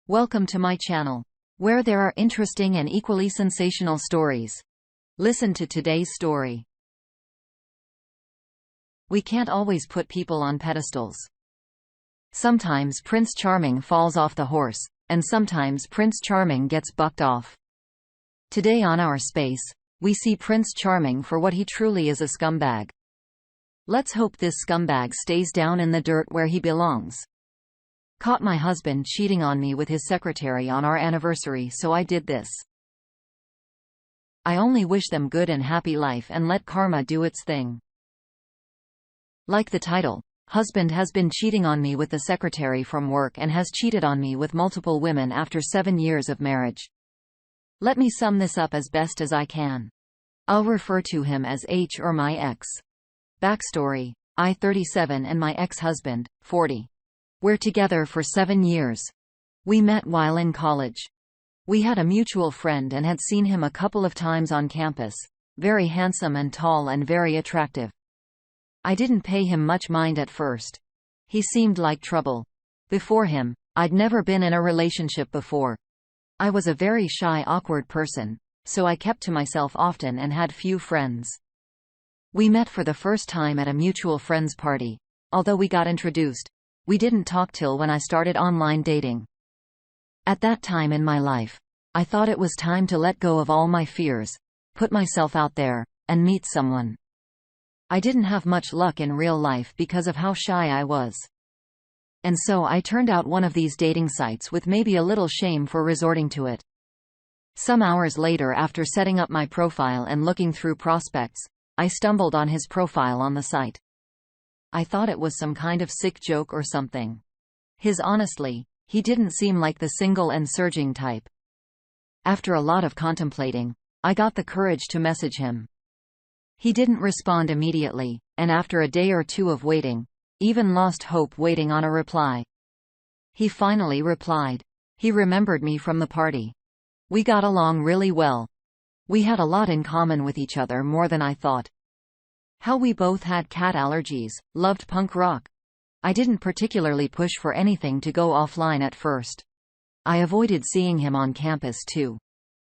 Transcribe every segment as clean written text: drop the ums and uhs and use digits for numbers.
Welcome to my channel, where there are interesting and equally sensational stories. Listen to today's story. We can't always put people on pedestals. Sometimes Prince Charming falls off the horse, and sometimes Prince Charming gets bucked off. Today on our space, we see Prince Charming for what he truly is, a scumbag. Let's hope this scumbag stays down in the dirt where he belongs. Caught my husband cheating on me with his secretary on our anniversary, so I did this. I only wish them good and happy life and let karma do its thing. Like the title, husband has been cheating on me with the secretary from work and has cheated on me with multiple women after 7 years of marriage. Let me sum this up as best as I can. I'll refer to him as H or my ex. Backstory: I 37 and my ex-husband, 40. We're together for 7 years. We met while in college. We had a mutual friend and had seen him a couple of times on campus. Very handsome and tall and very attractive. I didn't pay him much mind at first. He seemed like trouble. Before him, I'd never been in a relationship before. I was a very shy, awkward person, so I kept to myself often and had few friends. We met for the first time at a mutual friend's party. Although we got introduced, we didn't talk till when I started online dating. At that time in my life, I thought it was time to let go of all my fears, put myself out there, and meet someone. I didn't have much luck in real life because of how shy I was. And so I turned out one of these dating sites with maybe a little shame for resorting to it. Some hours later, after setting up my profile and looking through prospects, I stumbled on his profile on the site. I thought it was some kind of sick joke or something. Honestly, he didn't seem like the single and surging type. After a lot of contemplating, I got the courage to message him. He didn't respond immediately, and after a day or two of waiting, even lost hope waiting on a reply. He finally replied. He remembered me from the party. We got along really well. We had a lot in common with each other, more than I thought. How we both had cat allergies, loved punk rock. I didn't particularly push for anything to go offline at first. I avoided seeing him on campus too.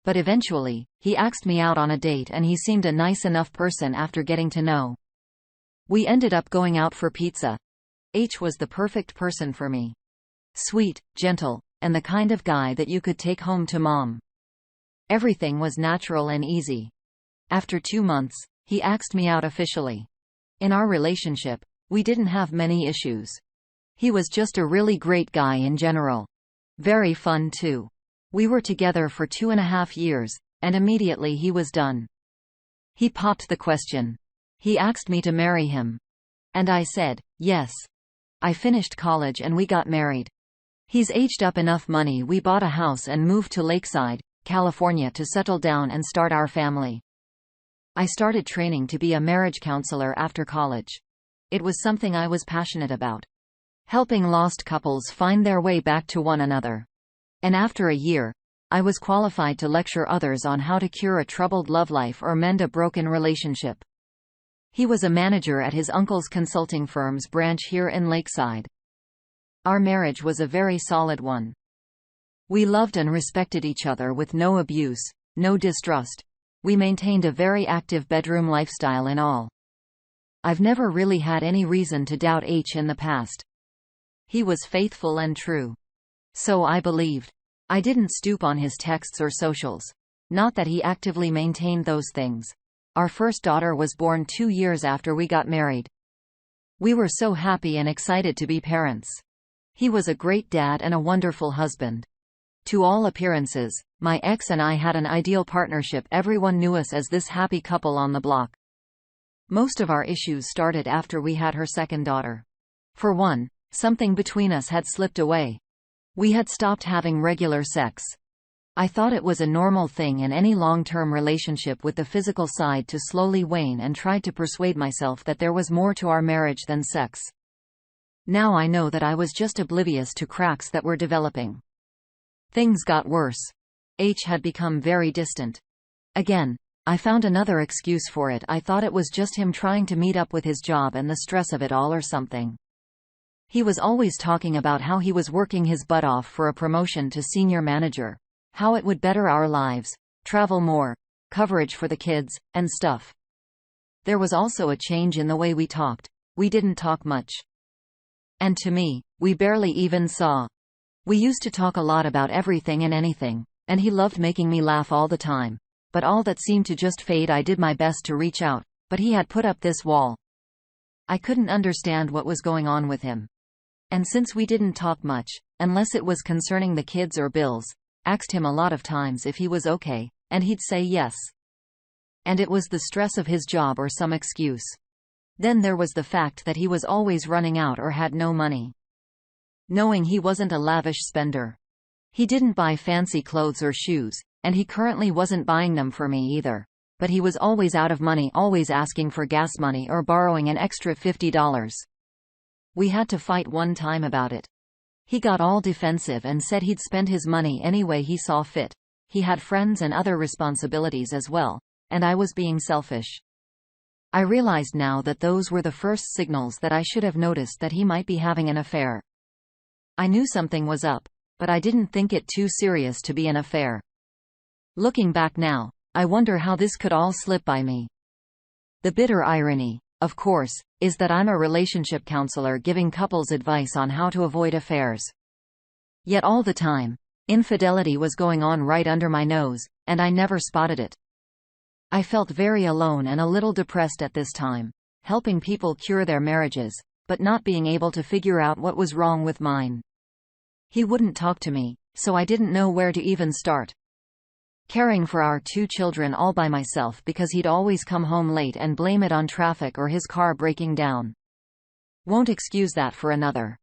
But eventually, he asked me out on a date and he seemed a nice enough person after getting to know. We ended up going out for pizza. H was the perfect person for me. Sweet, gentle, and the kind of guy that you could take home to mom. Everything was natural and easy. After 2 months, he asked me out officially. In our relationship, we didn't have many issues. He was just a really great guy in general. Very fun too. We were together for 2.5 years, and immediately he was done. He popped the question. He asked me to marry him. And I said, yes. I finished college and we got married. He's aged up enough money, we bought a house and moved to Lakeside, California to settle down and start our family. I started training to be a marriage counselor after college. It was something I was passionate about. Helping lost couples find their way back to one another. And after a year, I was qualified to lecture others on how to cure a troubled love life or mend a broken relationship. He was a manager at his uncle's consulting firm's branch here in Lakeside. Our marriage was a very solid one. We loved and respected each other with no abuse, no distrust. We maintained a very active bedroom lifestyle in all. I've never really had any reason to doubt H in the past. He was faithful and true. So I believed. I didn't stoop on his texts or socials. Not that he actively maintained those things. Our first daughter was born 2 years after we got married. We were so happy and excited to be parents. He was a great dad and a wonderful husband. To all appearances, my ex and I had an ideal partnership. Everyone knew us as this happy couple on the block. Most of our issues started after we had her second daughter. For one, something between us had slipped away. We had stopped having regular sex. I thought it was a normal thing in any long-term relationship with the physical side to slowly wane, and tried to persuade myself that there was more to our marriage than sex. Now I know that I was just oblivious to cracks that were developing. Things got worse. H had become very distant. Again, I found another excuse for it. I thought it was just him trying to meet up with his job and the stress of it all or something. He was always talking about how he was working his butt off for a promotion to senior manager, how it would better our lives, travel more, coverage for the kids, and stuff. There was also a change in the way we talked. We didn't talk much. And to me, we barely even saw. We used to talk a lot about everything and anything, and he loved making me laugh all the time. But all that seemed to just fade. I did my best to reach out, but he had put up this wall. I couldn't understand what was going on with him. And since we didn't talk much, unless it was concerning the kids or bills, asked him a lot of times if he was okay, and he'd say yes. And it was the stress of his job or some excuse. Then there was the fact that he was always running out or had no money. Knowing he wasn't a lavish spender. He didn't buy fancy clothes or shoes, and he currently wasn't buying them for me either. But he was always out of money, always asking for gas money or borrowing an extra $50. We had to fight one time about it. He got all defensive and said he'd spend his money any way he saw fit. He had friends and other responsibilities as well, and I was being selfish. I realized now that those were the first signals that I should have noticed that he might be having an affair. I knew something was up, but I didn't think it too serious to be an affair. Looking back now, I wonder how this could all slip by me. The bitter irony, of course, is that I'm a relationship counselor giving couples advice on how to avoid affairs. Yet all the time, infidelity was going on right under my nose, and I never spotted it. I felt very alone and a little depressed at this time, helping people cure their marriages, but not being able to figure out what was wrong with mine. He wouldn't talk to me, so I didn't know where to even start. Caring for our 2 children all by myself because he'd always come home late and blame it on traffic or his car breaking down. Won't excuse that for another.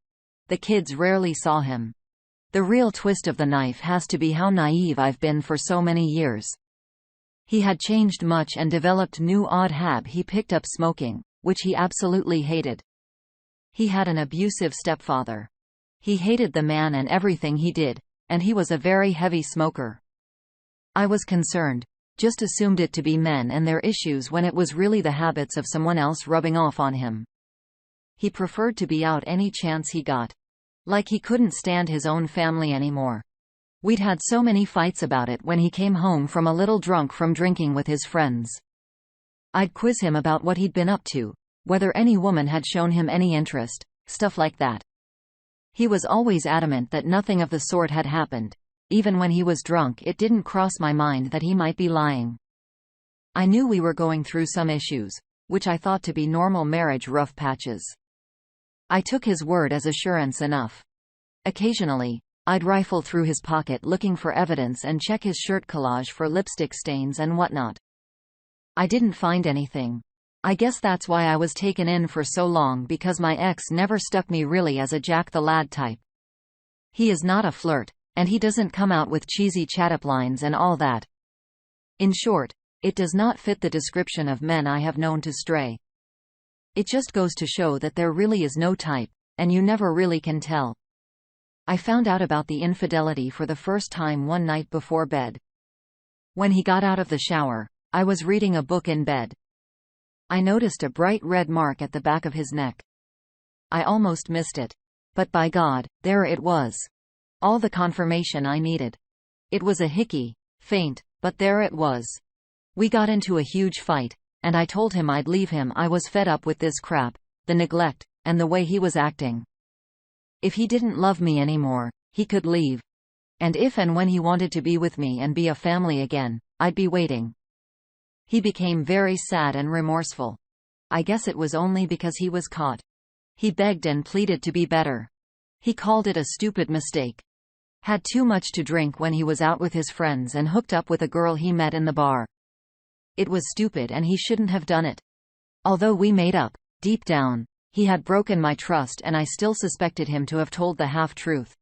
The kids rarely saw him. The real twist of the knife has to be how naive I've been for so many years. He had changed much and developed new odd hab. He picked up smoking, which he absolutely hated. He had an abusive stepfather. He hated the man and everything he did, and he was a very heavy smoker. I was concerned, just assumed it to be men and their issues when it was really the habits of someone else rubbing off on him. He preferred to be out any chance he got. Like he couldn't stand his own family anymore. We'd had so many fights about it when he came home from a little drunk from drinking with his friends. I'd quiz him about what he'd been up to, whether any woman had shown him any interest, stuff like that. He was always adamant that nothing of the sort had happened. Even when he was drunk, it didn't cross my mind that he might be lying. I knew we were going through some issues, which I thought to be normal marriage rough patches. I took his word as assurance enough. Occasionally, I'd rifle through his pocket looking for evidence and check his shirt collage for lipstick stains and whatnot. I didn't find anything. I guess that's why I was taken in for so long, because my ex never stuck me really as a Jack the Lad type. He is not a flirt, and he doesn't come out with cheesy chat-up lines and all that. In short, it does not fit the description of men I have known to stray. It just goes to show that there really is no type, and you never really can tell. I found out about the infidelity for the first time one night before bed. When he got out of the shower, I was reading a book in bed. I noticed a bright red mark at the back of his neck. I almost missed it. But by God, there it was. All the confirmation I needed. It was a hickey, faint, but there it was. We got into a huge fight, and I told him I'd leave him. I was fed up with this crap, the neglect, and the way he was acting. If he didn't love me anymore, he could leave. And if and when he wanted to be with me and be a family again, I'd be waiting. He became very sad and remorseful. I guess it was only because he was caught. He begged and pleaded to be better. He called it a stupid mistake. Had too much to drink when he was out with his friends and hooked up with a girl he met in the bar. It was stupid and he shouldn't have done it. Although we made up, deep down, he had broken my trust and I still suspected him to have told the half-truth.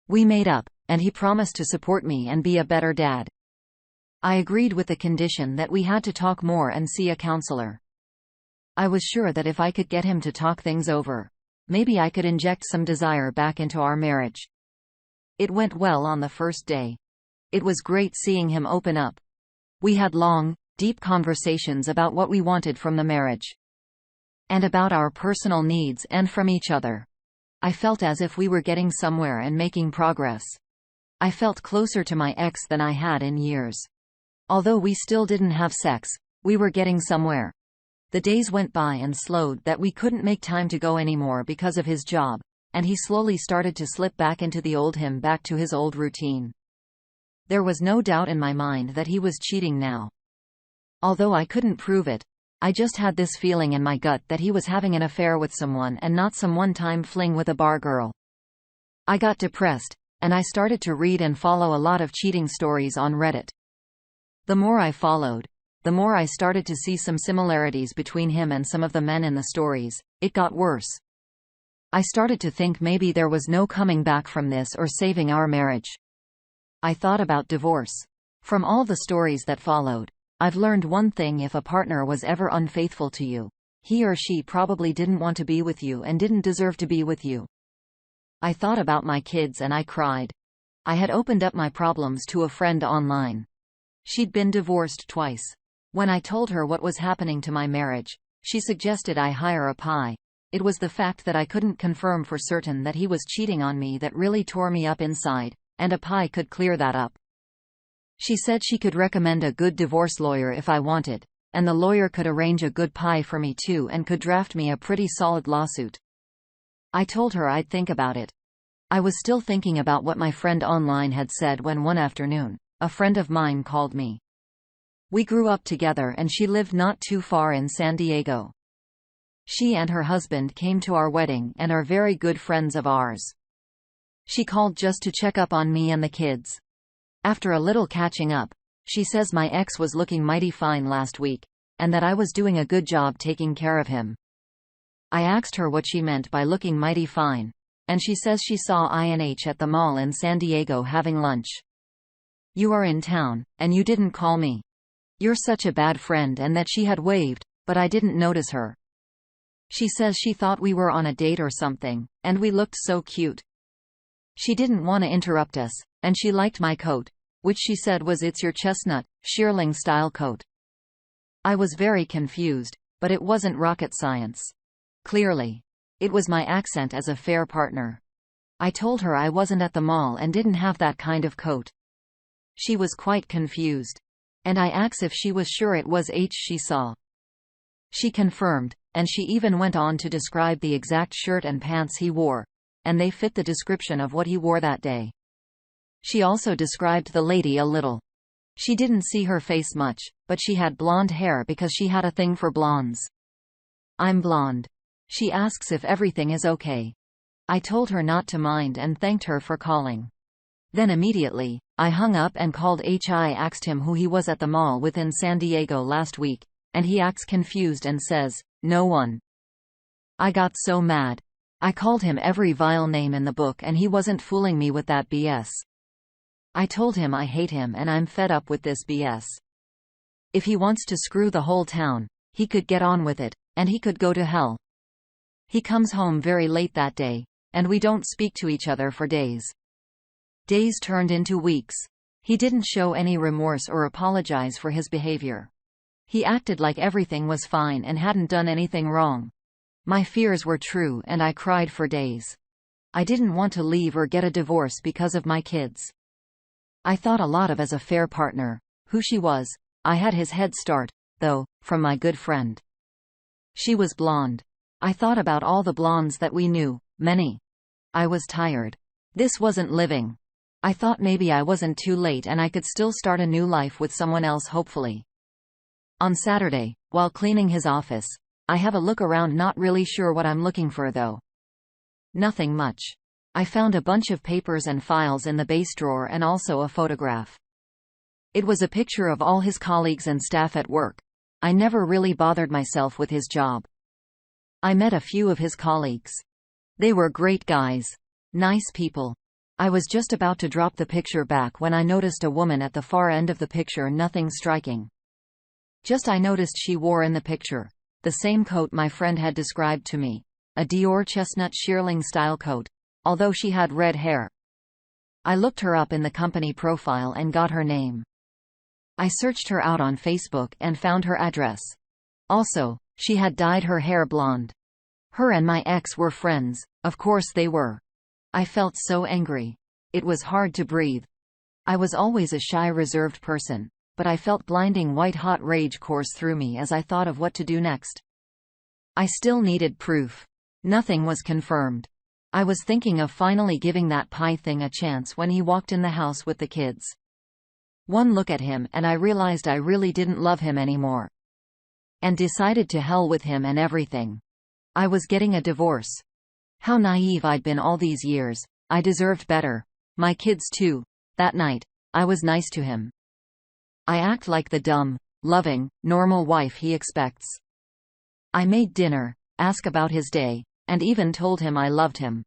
We made up, and he promised to support me and be a better dad. I agreed with the condition that we had to talk more and see a counselor. I was sure that if I could get him to talk things over, maybe I could inject some desire back into our marriage. It went well on the first day. It was great seeing him open up. We had long, deep conversations about what we wanted from the marriage. And about our personal needs and from each other. I felt as if we were getting somewhere and making progress. I felt closer to my ex than I had in years. Although we still didn't have sex, we were getting somewhere. The days went by and slowed that we couldn't make time to go anymore because of his job, and he slowly started to slip back into the old him, back to his old routine. There was no doubt in my mind that he was cheating now. Although I couldn't prove it, I just had this feeling in my gut that he was having an affair with someone and not some one-time fling with a bar girl. I got depressed, and I started to read and follow a lot of cheating stories on Reddit. The more I followed, the more I started to see some similarities between him and some of the men in the stories. It got worse. I started to think maybe there was no coming back from this or saving our marriage. I thought about divorce. From all the stories that followed, I've learned one thing: if a partner was ever unfaithful to you, he or she probably didn't want to be with you and didn't deserve to be with you. I thought about my kids and I cried. I had opened up my problems to a friend online. She'd been divorced twice. When I told her what was happening to my marriage, she suggested I hire a PI. It was the fact that I couldn't confirm for certain that he was cheating on me that really tore me up inside, and a PI could clear that up. She said she could recommend a good divorce lawyer if I wanted, and the lawyer could arrange a good PI for me too and could draft me a pretty solid lawsuit. I told her I'd think about it. I was still thinking about what my friend online had said when one afternoon, a friend of mine called me. We grew up together and she lived not too far in San Diego. She and her husband came to our wedding and are very good friends of ours. She called just to check up on me and the kids. After a little catching up, she says my ex was looking mighty fine last week, and that I was doing a good job taking care of him. I asked her what she meant by looking mighty fine, and she says she saw INH at the mall in San Diego having lunch. You are in town, and you didn't call me. You're such a bad friend, and that she had waved, but I didn't notice her. She says she thought we were on a date or something, and we looked so cute. She didn't want to interrupt us, and she liked my coat, which she said was "It's your chestnut, shearling style coat." I was very confused, but it wasn't rocket science. Clearly, it was my accent as a fair partner. I told her I wasn't at the mall and didn't have that kind of coat. She was quite confused, and I asked if she was sure it was H she saw. She confirmed, and she even went on to describe the exact shirt and pants he wore, and they fit the description of what he wore that day. She also described the lady a little. She didn't see her face much, but she had blonde hair because she had a thing for blondes. I'm blonde. She asks if everything is okay. I told her not to mind and thanked her for calling. Then immediately, I hung up and called H. I asked him who he was at the mall with in San Diego last week, and he acts confused and says, "No one." I got so mad. I called him every vile name in the book and he wasn't fooling me with that BS. I told him I hate him and I'm fed up with this BS. If he wants to screw the whole town, he could get on with it, and he could go to hell. He comes home very late that day, and we don't speak to each other for days. Days turned into weeks. He didn't show any remorse or apologize for his behavior. He acted like everything was fine and hadn't done anything wrong. My fears were true and I cried for days. I didn't want to leave or get a divorce because of my kids. I thought a lot of as a fair partner, who she was. I had his head start, though, from my good friend. She was blonde. I thought about all the blondes that we knew, many. I was tired. This wasn't living. I thought maybe I wasn't too late and I could still start a new life with someone else, hopefully. On Saturday, while cleaning his office, I have a look around, not really sure what I'm looking for though. Nothing much. I found a bunch of papers and files in the base drawer and also a photograph. It was a picture of all his colleagues and staff at work. I never really bothered myself with his job. I met a few of his colleagues. They were great guys. Nice people. I was just about to drop the picture back when I noticed a woman at the far end of the picture, nothing striking. Just I noticed she wore in the picture the same coat my friend had described to me, a Dior chestnut shearling style coat, although she had red hair. I looked her up in the company profile and got her name. I searched her out on Facebook and found her address. Also, she had dyed her hair blonde. Her and my ex were friends, of course they were. I felt so angry. It was hard to breathe. I was always a shy, reserved person, but I felt blinding white-hot rage course through me as I thought of what to do next. I still needed proof. Nothing was confirmed. I was thinking of finally giving that pie thing a chance when he walked in the house with the kids. One look at him and I realized I really didn't love him anymore. And decided to hell with him and everything. I was getting a divorce. How naive I'd been all these years. I deserved better. My kids too. That night, I was nice to him. I act like the dumb, loving, normal wife he expects. I made dinner, asked about his day, and even told him I loved him.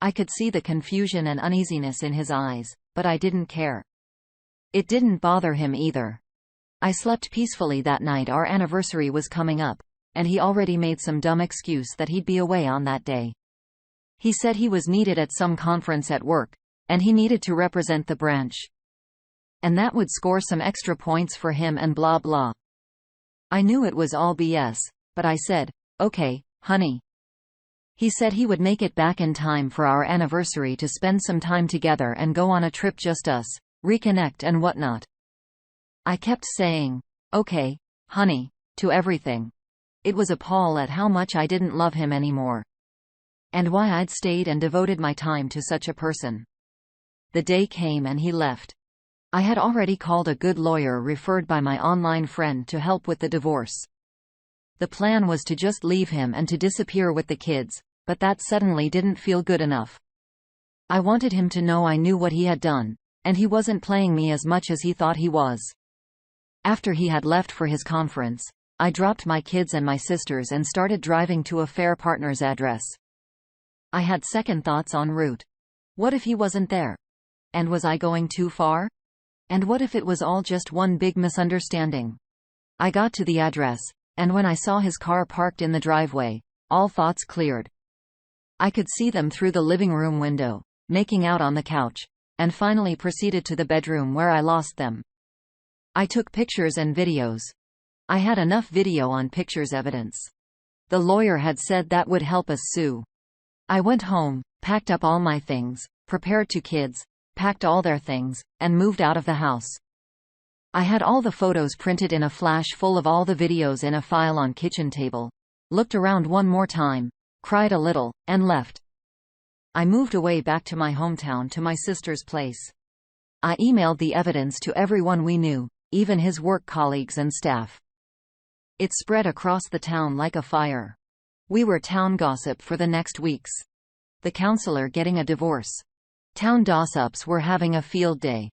I could see the confusion and uneasiness in his eyes, but I didn't care. It didn't bother him either. I slept peacefully that night. Our anniversary was coming up, and he already made some dumb excuse that he'd be away on that day. He said he was needed at some conference at work, and he needed to represent the branch. And that would score some extra points for him and blah blah. I knew it was all BS, but I said, "Okay, honey." He said he would make it back in time for our anniversary to spend some time together and go on a trip, just us, reconnect and whatnot. I kept saying, "Okay, honey," to everything. It was appalling at how much I didn't love him anymore. And why I'd stayed and devoted my time to such a person. The day came and he left. I had already called a good lawyer referred by my online friend to help with the divorce. The plan was to just leave him and to disappear with the kids, but that suddenly didn't feel good enough. I wanted him to know I knew what he had done, and he wasn't playing me as much as he thought he was. After he had left for his conference, I dropped my kids and my sisters and started driving to a fair partner's address. I had second thoughts en route. What if he wasn't there? And was I going too far? And what if it was all just one big misunderstanding? I got to the address, and when I saw his car parked in the driveway, all thoughts cleared. I could see them through the living room window, making out on the couch, and finally proceeded to the bedroom where I lost them. I took pictures and videos. I had enough video on pictures evidence. The lawyer had said that would help us sue. I went home, packed up all my things, prepared to kids, packed all their things, and moved out of the house. I had all the photos printed in a flash full of all the videos in a file on kitchen table, looked around one more time, cried a little, and left. I moved away back to my hometown, to my sister's place. I emailed the evidence to everyone we knew, even his work colleagues and staff. It spread across the town like a fire. We were town gossip for the next weeks. The counselor getting a divorce. Town gossips were having a field day.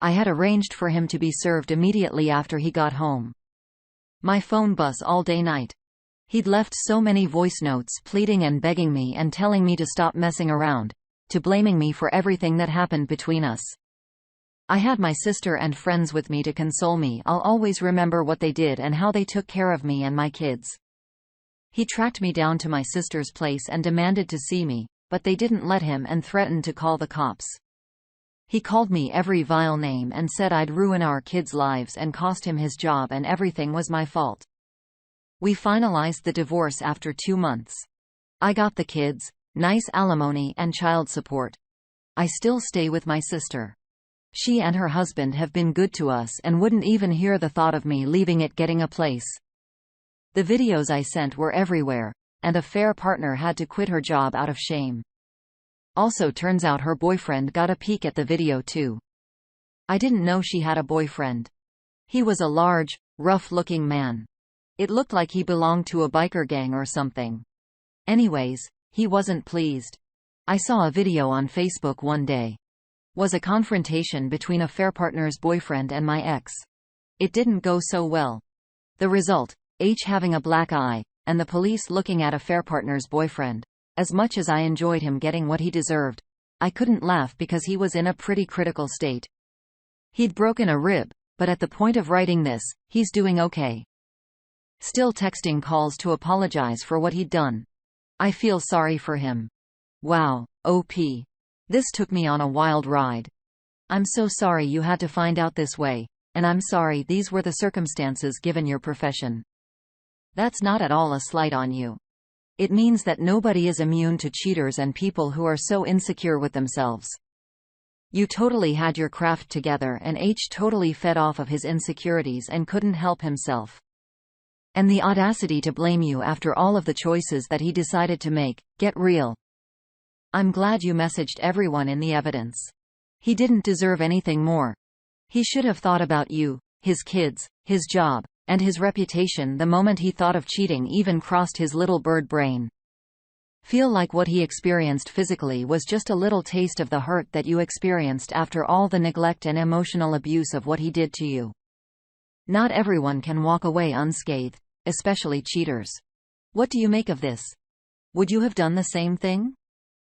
I had arranged for him to be served immediately after he got home. My phone buzz all day night. He'd left so many voice notes pleading and begging me and telling me to stop messing around, to blaming me for everything that happened between us. I had my sister and friends with me to console me. I'll always remember what they did and how they took care of me and my kids. He tracked me down to my sister's place and demanded to see me, but they didn't let him and threatened to call the cops. He called me every vile name and said I'd ruin our kids' lives and cost him his job and everything was my fault. We finalized the divorce after 2 months. I got the kids, nice alimony and child support. I still stay with my sister. She and her husband have been good to us and wouldn't even hear the thought of me leaving it getting a place. The videos I sent were everywhere, and a fair partner had to quit her job out of shame. Also turns out her boyfriend got a peek at the video too. I didn't know she had a boyfriend. He was a large, rough-looking man. It looked like he belonged to a biker gang or something. Anyways, he wasn't pleased. I saw a video on Facebook one day. Was a confrontation between a fair partner's boyfriend and my ex. It didn't go so well. The result, H having a black eye, and the police looking at a fair partner's boyfriend. As much as I enjoyed him getting what he deserved, I couldn't laugh because he was in a pretty critical state. He'd broken a rib, but at the point of writing this, he's doing okay. Still texting calls to apologize for what he'd done. I feel sorry for him. Wow, OP. This took me on a wild ride. I'm so sorry you had to find out this way, and I'm sorry these were the circumstances given your profession. That's not at all a slight on you. It means that nobody is immune to cheaters and people who are so insecure with themselves. You totally had your craft together and H totally fed off of his insecurities and couldn't help himself. And the audacity to blame you after all of the choices that he decided to make. Get real. I'm glad you messaged everyone in the evidence. He didn't deserve anything more. He should have thought about you, his kids, his job, and his reputation the moment he thought of cheating even crossed his little bird brain. Feel like what he experienced physically was just a little taste of the hurt that you experienced after all the neglect and emotional abuse of what he did to you. Not everyone can walk away unscathed, especially cheaters. What do you make of this? Would you have done the same thing?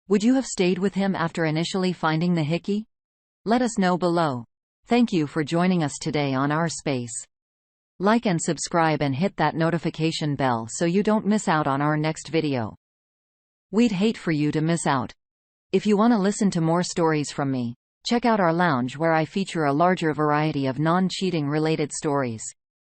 Would you have stayed with him after initially finding the hickey? Let us know below. Thank you for joining us today on our space. Like and subscribe and hit that notification bell so you don't miss out on our next video. We'd hate for you to miss out. If you want to listen to more stories from me, check out our lounge where I feature a larger variety of non-cheating related stories.